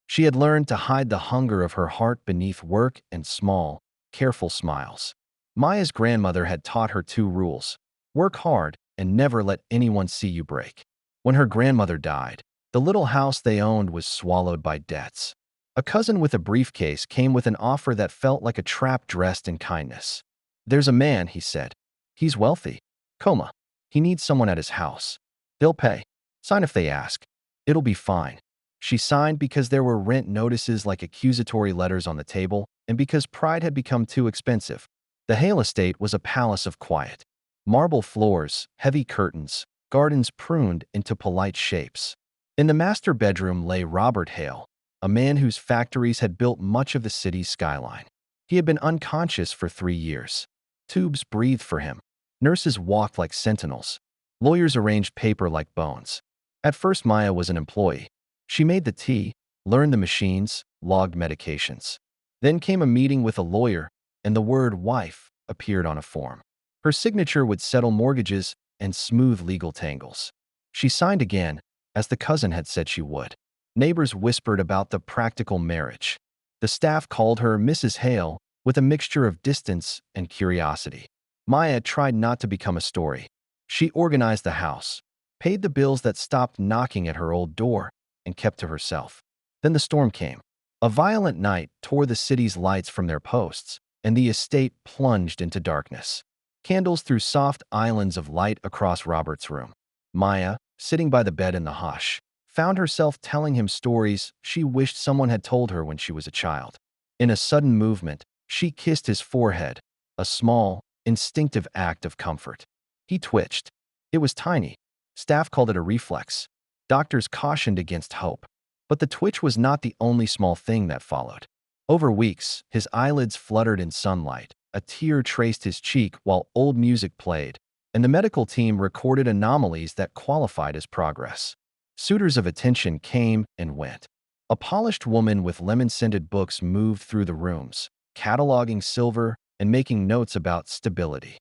She had learned to hide the hunger of her heart beneath work and small, careful smiles. Maya's grandmother had taught her two rules: work hard and never let anyone see you break. When her grandmother died, the little house they owned was swallowed by debts. A cousin with a briefcase came with an offer that felt like a trap dressed in kindness. "There's a man," he said. "He's wealthy. Coma. He needs someone at his house. They'll pay. Sign if they ask. It'll be fine." She signed because there were rent notices like accusatory letters on the table, and because pride had become too expensive. The Hale estate was a palace of quiet. Marble floors, heavy curtains, gardens pruned into polite shapes. In the master bedroom lay Robert Hale, a man whose factories had built much of the city's skyline. He had been unconscious for 3 years. Tubes breathed for him. Nurses walked like sentinels. Lawyers arranged paper like bones. At first, Maya was an employee. She made the tea, learned the machines, logged medications. Then came a meeting with a lawyer, and the word wife appeared on a form. Her signature would settle mortgages and smooth legal tangles. She signed again, as the cousin had said she would. Neighbors whispered about the practical marriage. The staff called her Mrs. Hale with a mixture of distance and curiosity. Maya tried not to become a story. She organized the house, paid the bills that stopped knocking at her old door, and kept to herself. Then the storm came. A violent night tore the city's lights from their posts, and the estate plunged into darkness. Candles threw soft islands of light across Robert's room. Maya, sitting by the bed in the hush, found herself telling him stories she wished someone had told her when she was a child. In a sudden movement, she kissed his forehead, a small, instinctive act of comfort. He twitched. It was tiny. Staff called it a reflex. Doctors cautioned against hope. But the twitch was not the only small thing that followed. Over weeks, his eyelids fluttered in sunlight, a tear traced his cheek while old music played, and the medical team recorded anomalies that qualified as progress. Suitors of attention came and went. A polished woman with lemon-scented books moved through the rooms, cataloging silver and making notes about stability.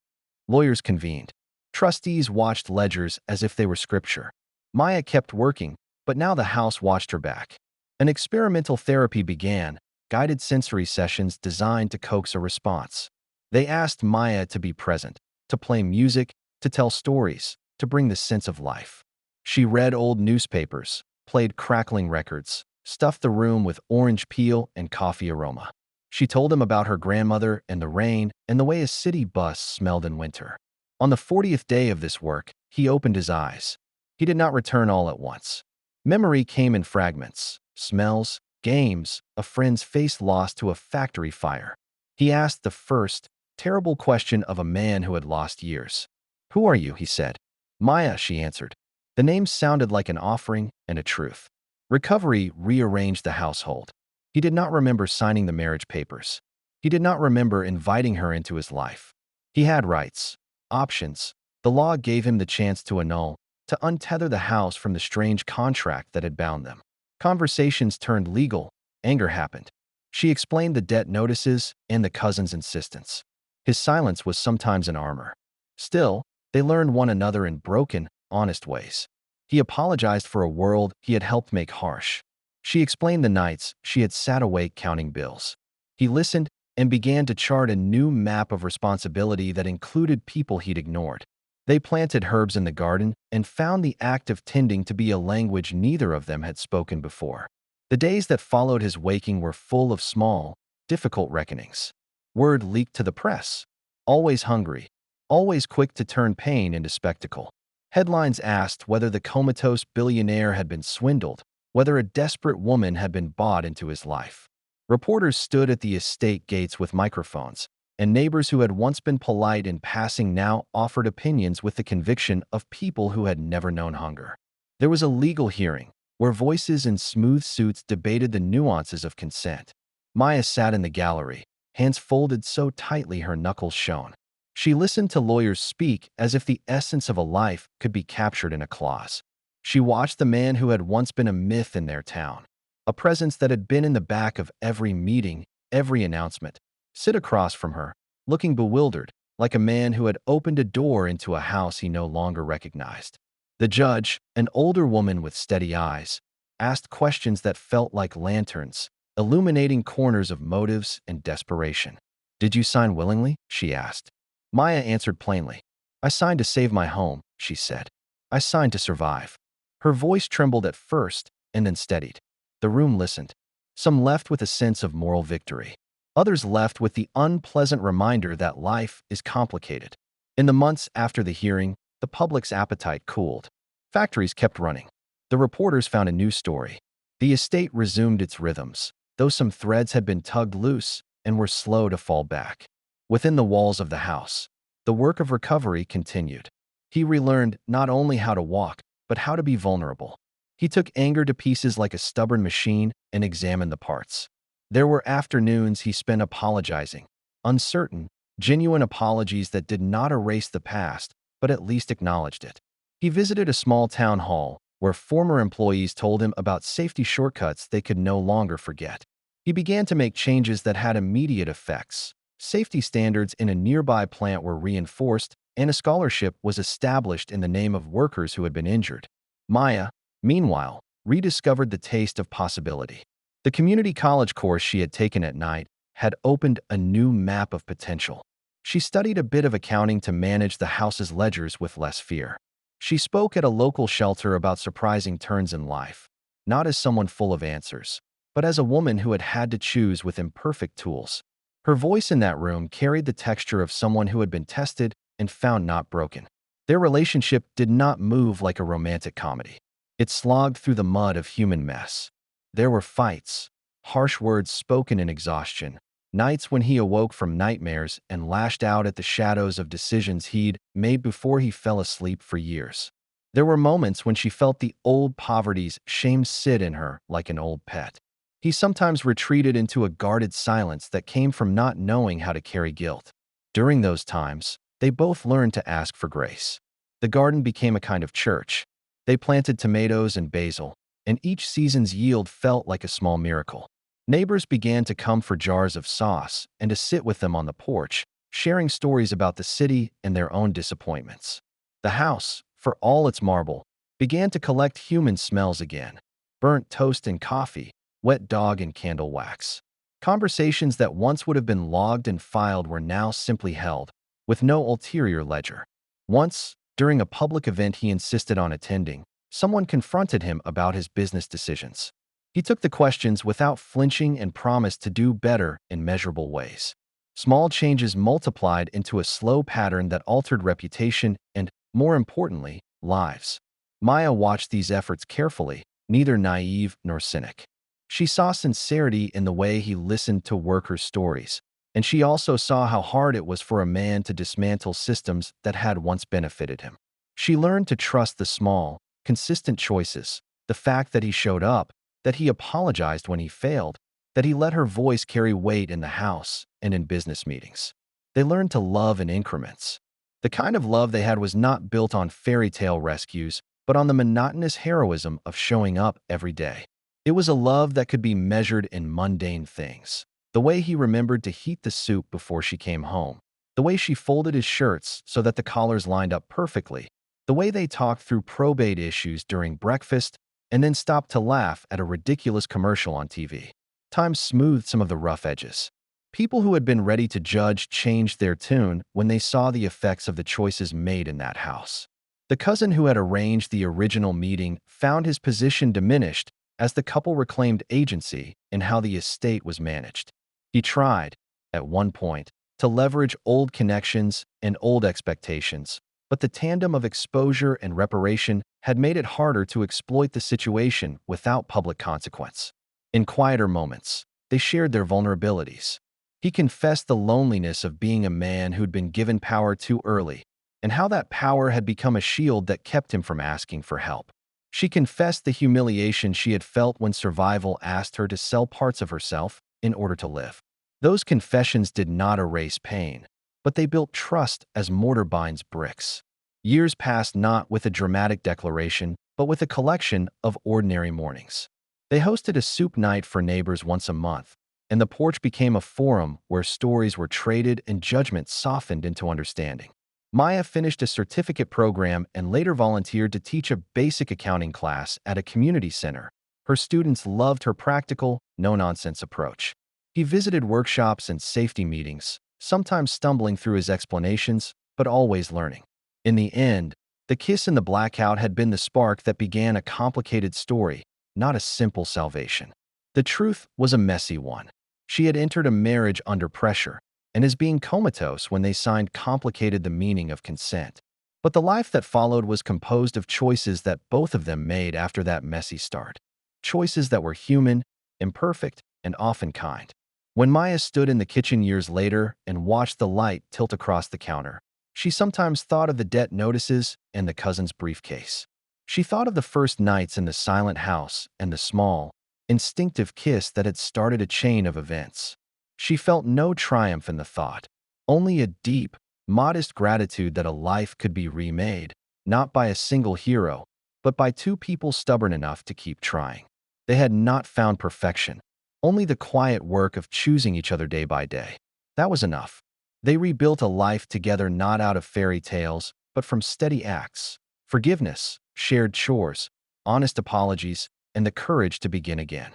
Lawyers convened. Trustees watched ledgers as if they were scripture. Maya kept working, but now the house watched her back. An experimental therapy began, guided sensory sessions designed to coax a response. They asked Maya to be present, to play music, to tell stories, to bring the sense of life. She read old newspapers, played crackling records, stuffed the room with orange peel and coffee aroma. She told him about her grandmother and the rain and the way a city bus smelled in winter. On the 40th day of this work, he opened his eyes. He did not return all at once. Memory came in fragments: smells, games, a friend's face lost to a factory fire. He asked the first, terrible question of a man who had lost years. "Who are you?" he said. "Maya," she answered. The name sounded like an offering and a truth. Recovery rearranged the household. He did not remember signing the marriage papers. He did not remember inviting her into his life. He had rights, options. The law gave him the chance to annul, to untether the house from the strange contract that had bound them. Conversations turned legal. Anger happened. She explained the debt notices and the cousin's insistence. His silence was sometimes an armor. Still, they learned one another in broken, honest ways. He apologized for a world he had helped make harsh. She explained the nights she had sat awake counting bills. He listened and began to chart a new map of responsibility that included people he'd ignored. They planted herbs in the garden and found the act of tending to be a language neither of them had spoken before. The days that followed his waking were full of small, difficult reckonings. Word leaked to the press. Always hungry, always quick to turn pain into spectacle. Headlines asked whether the comatose billionaire had been swindled, whether a desperate woman had been bought into his life. Reporters stood at the estate gates with microphones, and neighbors who had once been polite in passing now offered opinions with the conviction of people who had never known hunger. There was a legal hearing, where voices in smooth suits debated the nuances of consent. Maya sat in the gallery, hands folded so tightly her knuckles shone. She listened to lawyers speak as if the essence of a life could be captured in a clause. She watched the man who had once been a myth in their town, a presence that had been in the back of every meeting, every announcement, sit across from her, looking bewildered, like a man who had opened a door into a house he no longer recognized. The judge, an older woman with steady eyes, asked questions that felt like lanterns, illuminating corners of motives and desperation. "Did you sign willingly?" she asked. Maya answered plainly. "I signed to save my home," she said. "I signed to survive." Her voice trembled at first and then steadied. The room listened. Some left with a sense of moral victory. Others left with the unpleasant reminder that life is complicated. In the months after the hearing, the public's appetite cooled. Factories kept running. The reporters found a new story. The estate resumed its rhythms, though some threads had been tugged loose and were slow to fall back. Within the walls of the house, the work of recovery continued. He relearned not only how to walk, but how to be vulnerable. He took anger to pieces like a stubborn machine and examined the parts. There were afternoons he spent apologizing, uncertain, genuine apologies that did not erase the past, but at least acknowledged it. He visited a small town hall where former employees told him about safety shortcuts they could no longer forget. He began to make changes that had immediate effects. Safety standards in a nearby plant were reinforced, and a scholarship was established in the name of workers who had been injured. Maya, meanwhile, rediscovered the taste of possibility. The community college course she had taken at night had opened a new map of potential. She studied a bit of accounting to manage the house's ledgers with less fear. She spoke at a local shelter about surprising turns in life, not as someone full of answers, but as a woman who had had to choose with imperfect tools. Her voice in that room carried the texture of someone who had been tested and found not broken. Their relationship did not move like a romantic comedy. It slogged through the mud of human mess. There were fights, harsh words spoken in exhaustion, nights when he awoke from nightmares and lashed out at the shadows of decisions he'd made before he fell asleep for years. There were moments when she felt the old poverty's shame sit in her like an old pet. He sometimes retreated into a guarded silence that came from not knowing how to carry guilt. During those times, they both learned to ask for grace. The garden became a kind of church. They planted tomatoes and basil, and each season's yield felt like a small miracle. Neighbors began to come for jars of sauce and to sit with them on the porch, sharing stories about the city and their own disappointments. The house, for all its marble, began to collect human smells again: burnt toast and coffee, wet dog and candle wax. Conversations that once would have been logged and filed were now simply held, with no ulterior ledger. Once, during a public event he insisted on attending, someone confronted him about his business decisions. He took the questions without flinching and promised to do better in measurable ways. Small changes multiplied into a slow pattern that altered reputation and, more importantly, lives. Maya watched these efforts carefully, neither naive nor cynic. She saw sincerity in the way he listened to workers' stories, and she also saw how hard it was for a man to dismantle systems that had once benefited him. She learned to trust the small, consistent choices, the fact that he showed up, that he apologized when he failed, that he let her voice carry weight in the house and in business meetings. They learned to love in increments. The kind of love they had was not built on fairy tale rescues, but on the monotonous heroism of showing up every day. It was a love that could be measured in mundane things. The way he remembered to heat the soup before she came home. The way she folded his shirts so that the collars lined up perfectly. The way they talked through probate issues during breakfast and then stopped to laugh at a ridiculous commercial on TV. Time smoothed some of the rough edges. People who had been ready to judge changed their tune when they saw the effects of the choices made in that house. The cousin who had arranged the original meeting found his position diminished as the couple reclaimed agency in how the estate was managed. He tried, at one point, to leverage old connections and old expectations, but the tandem of exposure and reparation had made it harder to exploit the situation without public consequence. In quieter moments, they shared their vulnerabilities. He confessed the loneliness of being a man who'd been given power too early, and how that power had become a shield that kept him from asking for help. She confessed the humiliation she had felt when survival asked her to sell parts of herself in order to live. Those confessions did not erase pain, but they built trust as mortar binds bricks. Years passed not with a dramatic declaration, but with a collection of ordinary mornings. They hosted a soup night for neighbors once a month, and the porch became a forum where stories were traded and judgment softened into understanding. Maya finished a certificate program and later volunteered to teach a basic accounting class at a community center. Her students loved her practical, no-nonsense approach. He visited workshops and safety meetings, sometimes stumbling through his explanations, but always learning. In the end, the kiss in the blackout had been the spark that began a complicated story, not a simple salvation. The truth was a messy one. She had entered a marriage under pressure, and his being comatose when they signed complicated the meaning of consent. But the life that followed was composed of choices that both of them made after that messy start. Choices that were human, imperfect, and often kind. When Maya stood in the kitchen years later and watched the light tilt across the counter, she sometimes thought of the debt notices and the cousin's briefcase. She thought of the first nights in the silent house and the small, instinctive kiss that had started a chain of events. She felt no triumph in the thought, only a deep, modest gratitude that a life could be remade, not by a single hero, but by two people stubborn enough to keep trying. They had not found perfection, only the quiet work of choosing each other day by day. That was enough. They rebuilt a life together not out of fairy tales, but from steady acts, forgiveness, shared chores, honest apologies, and the courage to begin again.